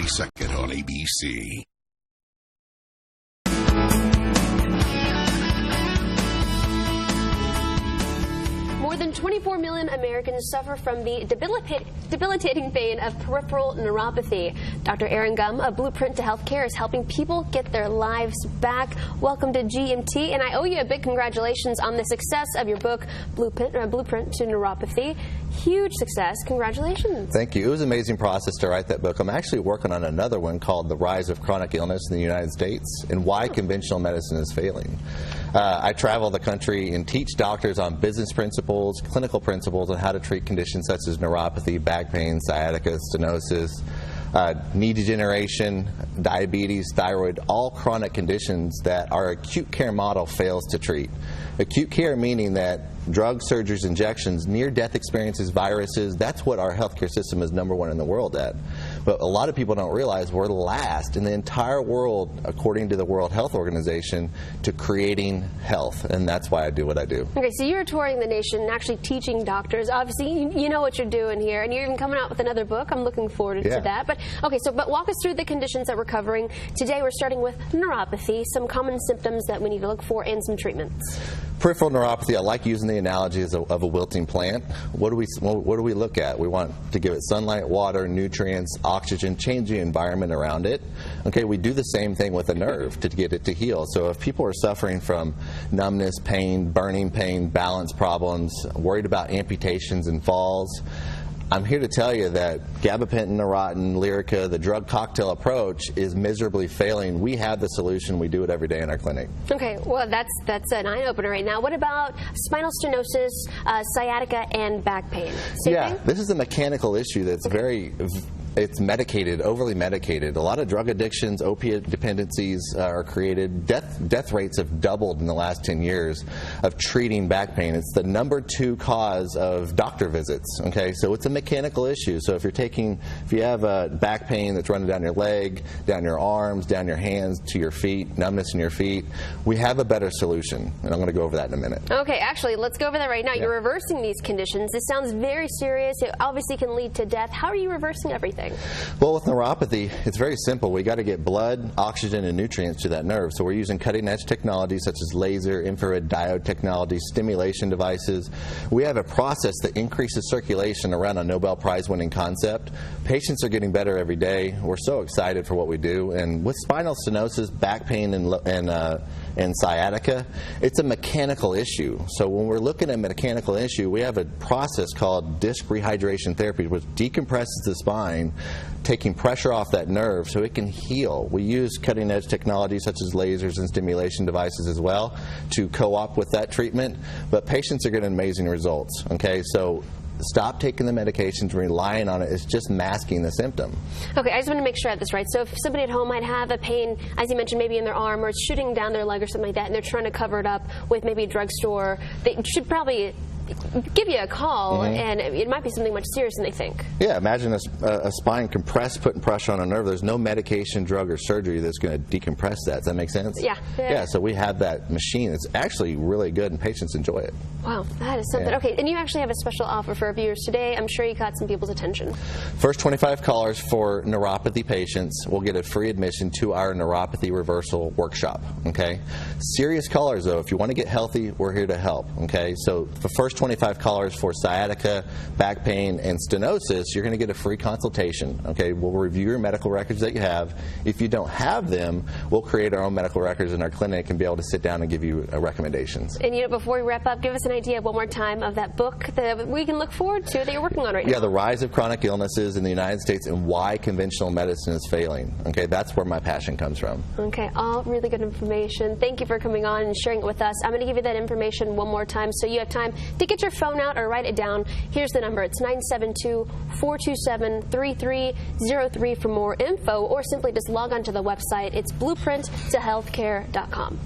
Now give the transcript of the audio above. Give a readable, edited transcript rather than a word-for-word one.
22nd on ABC. More than 24 million Americans suffer from the debilitating pain of peripheral neuropathy. Dr. Aaron Gumm of Blueprint to Healthcare is helping people get their lives back. Welcome to GMT, and I owe you a big congratulations on the success of your book, Blueprint to Neuropathy. Huge success. Congratulations. Thank you. It was an amazing process to write that book. I'm actually working on another one called The Rise of Chronic Illness in the United States and Why Conventional Medicine is Failing. I travel the country and teach doctors on business principles, clinical principles on how to treat conditions such as neuropathy, back pain, sciatica, stenosis, knee degeneration, diabetes, thyroid, all chronic conditions that our acute care model fails to treat. Acute care meaning that drugs, surgeries, injections, near-death experiences, viruses, that's what our healthcare system is #1 in the world at. But a lot of people don't realize we're last in the entire world, according to the World Health Organization, to creating health, and that's why I do what I do. Okay, so you're touring the nation and actually teaching doctors. Obviously, you know what you're doing here, and you're even coming out with another book. I'm looking forward to that. But okay, but walk us through the conditions that we're covering. Today we're starting with neuropathy, some common symptoms that we need to look for, and some treatments. Peripheral neuropathy, I like using the analogy of a wilting plant. What do we look at? We want to give it sunlight, water, nutrients, oxygen, change the environment around it. Okay, we do the same thing with a nerve to get it to heal. So if people are suffering from numbness, pain, burning pain, balance problems, worried about amputations and falls, I'm here to tell you that gabapentin, Neurontin, Lyrica, the drug cocktail approach is miserably failing. We have the solution. We do it every day in our clinic. Okay, well, that's an eye-opener right now. What about spinal stenosis, sciatica, and back pain? Same thing? This is a mechanical issue that's it's medicated, overly medicated. A lot of drug addictions, opiate dependencies are created. Death rates have doubled in the last 10 years of treating back pain. It's the #2 cause of doctor visits. Okay, so it's a mechanical issue. So if you have a back pain that's running down your leg, down your arms, down your hands to your feet, numbness in your feet, we have a better solution, and I'm going to go over that in a minute. Okay, actually, let's go over that right now. You're reversing these conditions. This sounds very serious. It obviously can lead to death. How are you reversing everything? Well, with neuropathy, it's very simple. We got to get blood, oxygen, and nutrients to that nerve. So we're using cutting-edge technology such as laser, infrared diode technology, stimulation devices. We have a process that increases circulation around a Nobel Prize-winning concept. Patients are getting better every day. We're so excited for what we do. And with spinal stenosis, back pain, and sciatica, it's a mechanical issue. So when we're looking at a mechanical issue, we have a process called disc rehydration therapy, which decompresses the spine, taking pressure off that nerve so it can heal. We use cutting-edge technology such as lasers and stimulation devices as well to co-op with that treatment, but patients are getting amazing results. Okay, so stop taking the medications, relying on it. It's just masking the symptom. Okay, I just want to make sure I have this right. So if somebody at home might have a pain, as you mentioned, maybe in their arm or it's shooting down their leg or something like that, and they're trying to cover it up with maybe a drugstore, they should probably give you a call, and it might be something much serious than they think. Yeah, imagine a spine compressed, putting pressure on a nerve. There's no medication, drug, or surgery that's going to decompress that. Does that make sense? Yeah, so we have that machine. It's actually really good, and patients enjoy it. Wow, that is something. Okay, and you actually have a special offer for our viewers today. I'm sure you caught some people's attention. First 25 callers for neuropathy patients will get a free admission to our neuropathy reversal workshop. Okay, serious callers, though, if you want to get healthy, we're here to help. Okay, so the first 25 callers for sciatica, back pain, and stenosis, you're going to get a free consultation. Okay, we'll review your medical records that you have. If you don't have them, we'll create our own medical records in our clinic and be able to sit down and give you recommendations. And before we wrap up, give us an idea one more time of that book that we can look forward to that you're working on right now. Yeah, The Rise of Chronic Illnesses in the United States and Why Conventional Medicine is Failing. Okay, that's where my passion comes from. Okay, all really good information. Thank you for coming on and sharing it with us. I'm going to give you that information one more time so you have time to get your phone out or write it down. Here's the number. It's 972-427-3303 for more info, or simply just log on to the website. It's blueprinttohealthcare.com.